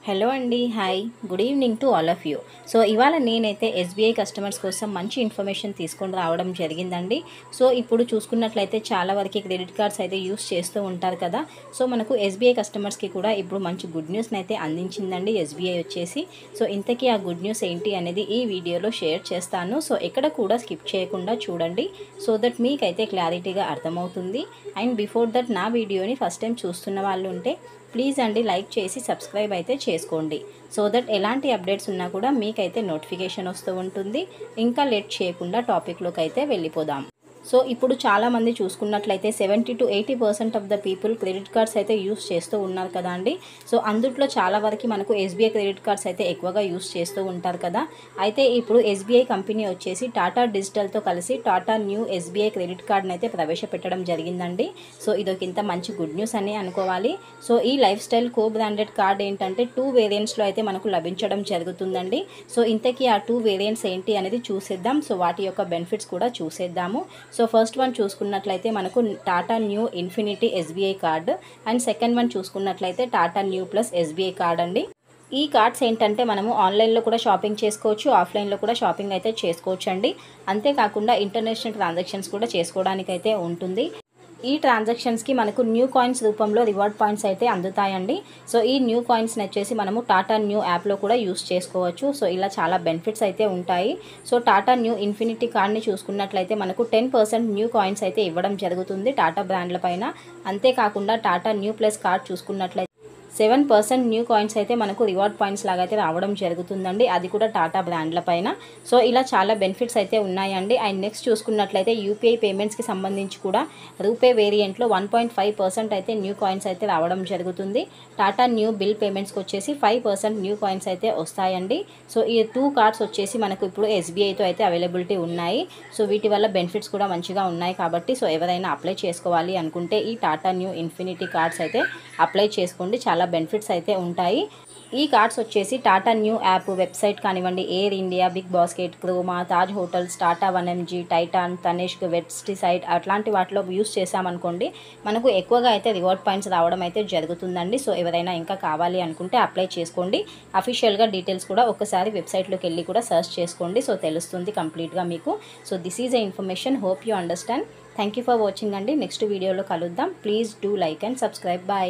Hello అండి, hi, good evening to all of you. So ఇవాళ నేనైతే ఎస్బీఐ కస్టమర్స్ కోసం మంచి ఇన్ఫర్మేషన్ తీసుకొని రావడం జరిగిందండి. సో ఇప్పుడు చూసుకున్నట్లయితే చాలా వరకు క్రెడిట్ కార్డ్స్ అయితే యూస్ చేస్తూ ఉంటారు కదా. సో మనకు ఎస్బీఐ కస్టమర్స్కి కూడా ఇప్పుడు మంచి గుడ్ న్యూస్ని అయితే అందించిందండి ఎస్బీఐ వచ్చేసి. సో ఇంతకీ ఆ గుడ్ న్యూస్ ఏంటి అనేది ఈ వీడియోలో షేర్ చేస్తాను. సో ఎక్కడ కూడా స్కిప్ చేయకుండా చూడండి, సో దట్ మీకైతే క్లారిటీగా అర్థమవుతుంది. అండ్ బిఫోర్ దట్ నా వీడియోని ఫస్ట్ టైం చూస్తున్న వాళ్ళు ఉంటే ప్లీజ్ అండి లైక్ చేసి సబ్స్క్రైబ్ అయితే చేసుకోండి, సో దట్ ఎలాంటి అప్డేట్స్ ఉన్నా కూడా మీకైతే నోటిఫికేషన్ వస్తూ ఉంటుంది. ఇంకా లేట్ చేయకుండా టాపిక్లోకి అయితే వెళ్ళిపోదాం. సో ఇప్పుడు చాలామంది చూసుకున్నట్లయితే 70 to 80% of the people credit cards అయితే యూస్ చేస్తూ ఉన్నారు కదా అండి. సో అందుట్లో చాలా వరకు మనకు ఎస్బీఐ క్రెడిట్ కార్డ్స్ అయితే ఎక్కువగా యూస్ చేస్తూ ఉంటారు కదా. అయితే ఇప్పుడు ఎస్బీఐ కంపెనీ వచ్చేసి టాటా డిజిటల్తో కలిసి టాటా న్యూ ఎస్బీఐ క్రెడిట్ కార్డ్ని అయితే ప్రవేశపెట్టడం జరిగిందండి. సో ఇదొక మంచి గుడ్ న్యూస్ అని అనుకోవాలి. సో ఈ life style co branded card ఏంటంటే 2 వేరియంట్స్లో అయితే మనకు లభించడం జరుగుతుందండి. సో ఇంతకీ ఆ 2 వేరియంట్స్ ఏంటి అనేది చూసేద్దాం. సో వాటి యొక్క బెనిఫిట్స్ కూడా చూసేద్దాము. సో ఫస్ట్ వన్ చూసుకున్నట్లయితే మనకు Tata Neu infinity SBI card, and second one చూసుకున్నట్లయితే Tata Neu plus SBI card అండి. ఈ కార్డ్స్ ఏంటంటే మనము ఆన్లైన్లో కూడా షాపింగ్ చేసుకోవచ్చు, ఆఫ్లైన్లో కూడా షాపింగ్ అయితే చేసుకోవచ్చు అండి. అంతేకాకుండా ఇంటర్నేషనల్ ట్రాన్సాక్షన్స్ కూడా చేసుకోవడానికి అయితే ఉంటుంది. ఈ ట్రాన్సాక్షన్స్కి మనకు న్యూ కాయిన్స్ రూపంలో రివార్డ్ పాయింట్స్ అయితే అందుతాయండి. సో ఈ న్యూ కాయిన్స్ని వచ్చేసి మనము టాటా న్యూ యాప్లో కూడా యూస్ చేసుకోవచ్చు. సో ఇలా చాలా బెనిఫిట్స్ అయితే ఉంటాయి. సో టాటా న్యూ ఇన్ఫినిటీ కార్డ్ని చూసుకున్నట్లయితే మనకు 10% న్యూ కాయిన్స్ అయితే ఇవ్వడం జరుగుతుంది టాటా బ్రాండ్ల పైన. అంతేకాకుండా టాటా న్యూ ప్లస్ కార్డ్ చూసుకున్నట్లయితే 7% న్యూ కాయిన్స్ అయితే మనకు రివార్డ్ పాయింట్స్ లాగా అయితే రావడం జరుగుతుందండి, అది కూడా టాటా బ్రాండ్ల పైన. సో ఇలా చాలా బెనిఫిట్స్ అయితే ఉన్నాయండి. అండ్ నెక్స్ట్ చూసుకున్నట్లయితే యూపీఐ పేమెంట్స్కి సంబంధించి కూడా రూపే వేరియంట్లో 1.5% అయితే న్యూ కాయిన్స్ అయితే రావడం జరుగుతుంది. టాటా న్యూ బిల్ పేమెంట్స్కి వచ్చేసి 5% న్యూ కాయిన్స్ అయితే వస్తాయండి. సో ఈ 2 కార్డ్స్ వచ్చేసి మనకు ఇప్పుడు ఎస్బీఐతో అయితే అవైలబిలిటీ ఉన్నాయి. సో వీటి వల్ల బెనిఫిట్స్ కూడా మంచిగా ఉన్నాయి కాబట్టి సో ఎవరైనా అప్లై చేసుకోవాలి అనుకుంటే ఈ టాటా న్యూ ఇన్ఫినిటీ కార్డ్స్ అయితే అప్లై చేసుకోండి, చాలా బెనిఫిట్స్ అయితే ఉంటాయి. ఈ కార్డ్స్ వచ్చేసి టాటా న్యూ యాప్, వెబ్సైట్ కానివ్వండి, Air India, BigBasket, Croma, Taj hotels, Tata 1MG, Titan, Tanishq, websites అట్లాంటి వాటిలో యూస్ చేసామనుకోండి మనకు ఎక్కువగా అయితే రివార్డ్ పాయింట్స్ రావడం అయితే జరుగుతుందండి. సో ఎవరైనా ఇంకా కావాలి అనుకుంటే అప్లై చేసుకోండి. అఫీషియల్గా డీటెయిల్స్ కూడా ఒకసారి వెబ్సైట్లోకి వెళ్ళి కూడా సర్చ్ చేసుకోండి, సో తెలుస్తుంది కంప్లీట్గా మీకు. So this is a information, hope you understand. Thank you for watching అండి. నెక్స్ట్ వీడియోలో కలుద్దాం. Please do like and subscribe. Bye.